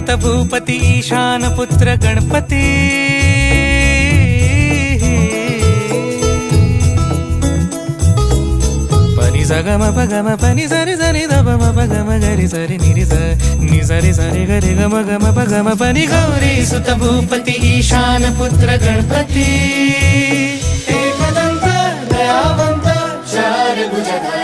सुत भूपती ईशान पुत्र गणपती पनी सगम पगम पनी सरि सरि दम पगम गरि सरि निरि नि सरि सरि गरि गम गम पगम पनी गौरी सुत भूपती ईशान पुत्र गणपती एकदंत दयावंत चार भुजधारी